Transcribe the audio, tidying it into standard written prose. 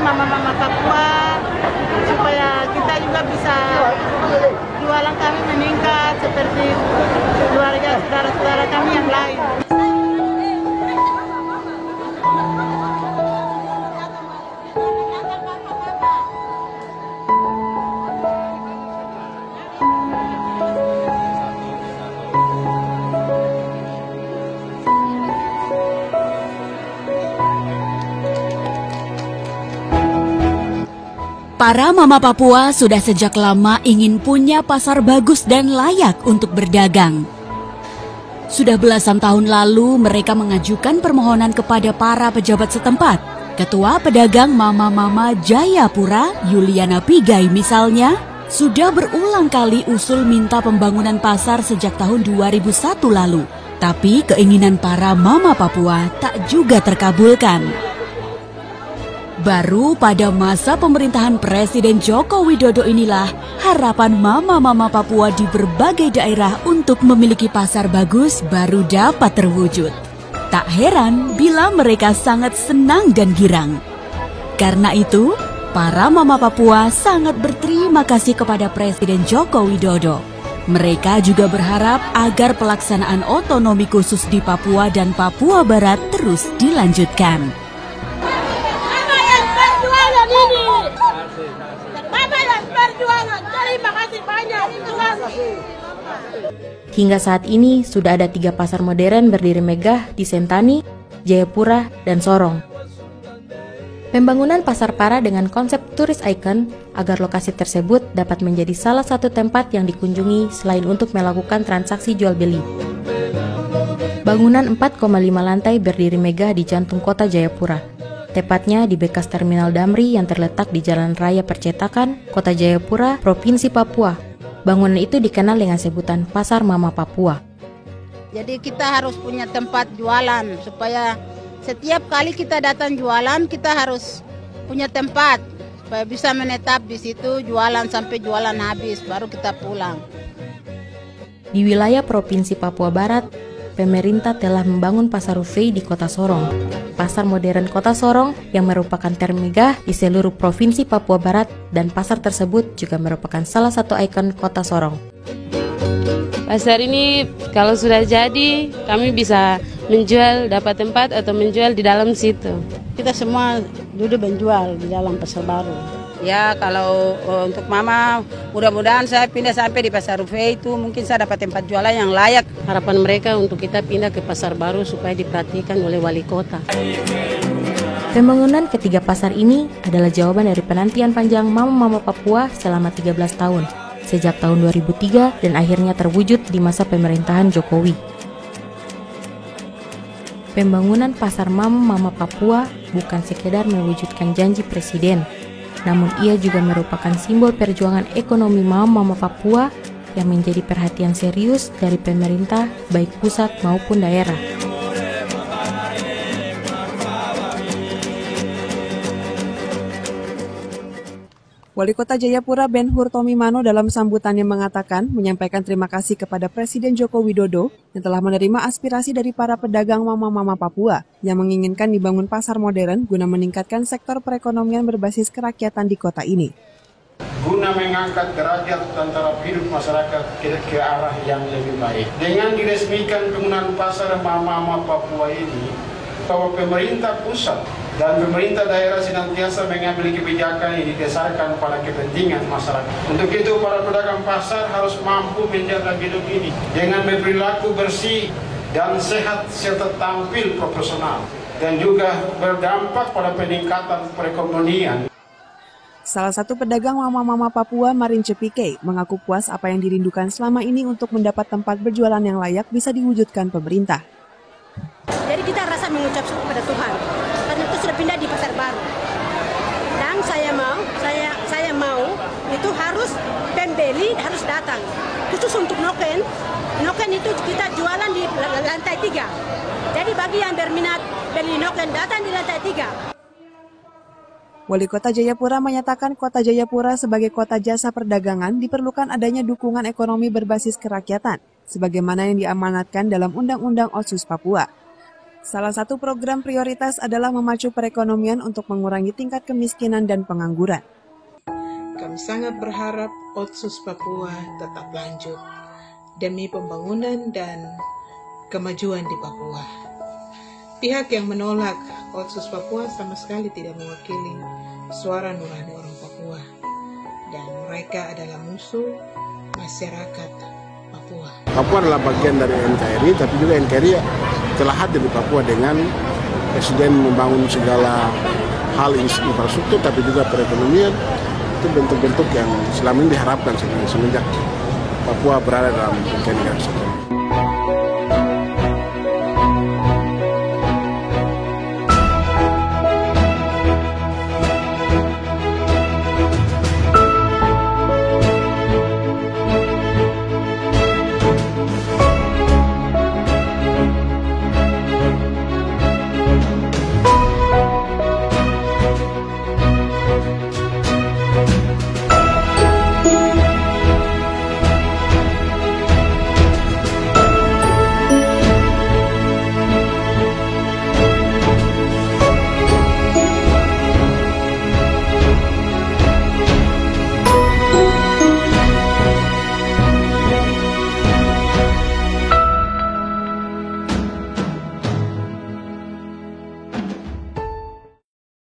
mama-mama Papua supaya kita juga bisa jualan kami meningkat seperti keluarga saudara-saudara kami yang lain. Para mama Papua sudah sejak lama ingin punya pasar bagus dan layak untuk berdagang. Sudah belasan tahun lalu mereka mengajukan permohonan kepada para pejabat setempat. Ketua pedagang mama-mama Jayapura, Yuliana Pigai misalnya, sudah berulang kali usul minta pembangunan pasar sejak tahun 2001 lalu. Tapi keinginan para mama Papua tak juga terkabulkan. Baru pada masa pemerintahan Presiden Joko Widodo inilah harapan mama-mama Papua di berbagai daerah untuk memiliki pasar bagus baru dapat terwujud. Tak heran bila mereka sangat senang dan girang. Karena itu, para mama Papua sangat berterima kasih kepada Presiden Joko Widodo. Mereka juga berharap agar pelaksanaan otonomi khusus di Papua dan Papua Barat terus dilanjutkan. Hingga saat ini sudah ada 3 pasar modern berdiri megah di Sentani, Jayapura, dan Sorong. Pembangunan pasar para dengan konsep turis icon agar lokasi tersebut dapat menjadi salah satu tempat yang dikunjungi selain untuk melakukan transaksi jual beli. Bangunan 4,5 lantai berdiri megah di jantung kota Jayapura, tepatnya di bekas Terminal Damri yang terletak di Jalan Raya Percetakan, Kota Jayapura, Provinsi Papua. Bangunan itu dikenal dengan sebutan Pasar Mama Papua. Jadi kita harus punya tempat jualan supaya setiap kali kita datang jualan kita harus punya tempat supaya bisa menetap di situ jualan sampai jualan habis baru kita pulang. Di wilayah Provinsi Papua Barat, pemerintah telah membangun pasar Rufei di Kota Sorong. Pasar modern Kota Sorong yang merupakan termegah di seluruh Provinsi Papua Barat dan pasar tersebut juga merupakan salah satu ikon Kota Sorong. Pasar ini kalau sudah jadi kami bisa menjual, dapat tempat atau menjual di dalam situ. Kita semua duduk menjual di dalam pasar baru. Ya kalau untuk mama mudah-mudahan saya pindah sampai di pasar Rufei itu mungkin saya dapat tempat jualan yang layak. Harapan mereka untuk kita pindah ke pasar baru supaya diperhatikan oleh wali kota. Pembangunan ketiga pasar ini adalah jawaban dari penantian panjang mama-mama Papua selama 13 tahun, sejak tahun 2003 dan akhirnya terwujud di masa pemerintahan Jokowi. Pembangunan pasar mama-mama Papua bukan sekedar mewujudkan janji presiden, namun ia juga merupakan simbol perjuangan ekonomi mama-mama Papua yang menjadi perhatian serius dari pemerintah baik pusat maupun daerah. Wali Kota Jayapura Ben Hur Tomimano dalam sambutannya mengatakan menyampaikan terima kasih kepada Presiden Joko Widodo yang telah menerima aspirasi dari para pedagang mama-mama Papua yang menginginkan dibangun pasar modern guna meningkatkan sektor perekonomian berbasis kerakyatan di kota ini. Guna mengangkat derajat dan taraf hidup masyarakat ke arah yang lebih baik. Dengan diresmikan penggunaan pasar mama-mama Papua ini, bahwa pemerintah pusat dan pemerintah daerah senantiasa mengambil kebijakan yang didasarkan pada kepentingan masyarakat. Untuk itu, para pedagang pasar harus mampu menjaga hidup ini dengan berperilaku bersih dan sehat serta tampil proporsional dan juga berdampak pada peningkatan perekonomian. Salah satu pedagang mama-mama Papua, Marin Cepike, mengaku puas apa yang dirindukan selama ini untuk mendapat tempat berjualan yang layak bisa diwujudkan pemerintah. Jadi kita rasa mengucap syukur kepada Tuhan, karena itu sudah pindah di pasar baru. Dan saya mau itu harus pembeli harus datang. Khusus untuk noken itu kita jualan di lantai 3. Jadi bagi yang berminat beli noken datang di lantai 3. Wali Kota Jayapura menyatakan Kota Jayapura sebagai kota jasa perdagangan diperlukan adanya dukungan ekonomi berbasis kerakyatan, sebagaimana yang diamanatkan dalam Undang-Undang Otsus Papua. Salah satu program prioritas adalah memacu perekonomian untuk mengurangi tingkat kemiskinan dan pengangguran. Kami sangat berharap Otsus Papua tetap lanjut demi pembangunan dan kemajuan di Papua. Pihak yang menolak Otsus Papua sama sekali tidak mewakili suara nurani orang Papua, dan mereka adalah musuh masyarakat Papua. Papua adalah bagian dari NKRI, tapi juga NKRI telah hadir di Papua dengan Presiden membangun segala hal infrastruktur, tapi juga perekonomian. Itu bentuk-bentuk yang selama ini diharapkan semenjak Papua berada dalam negara kesatuan.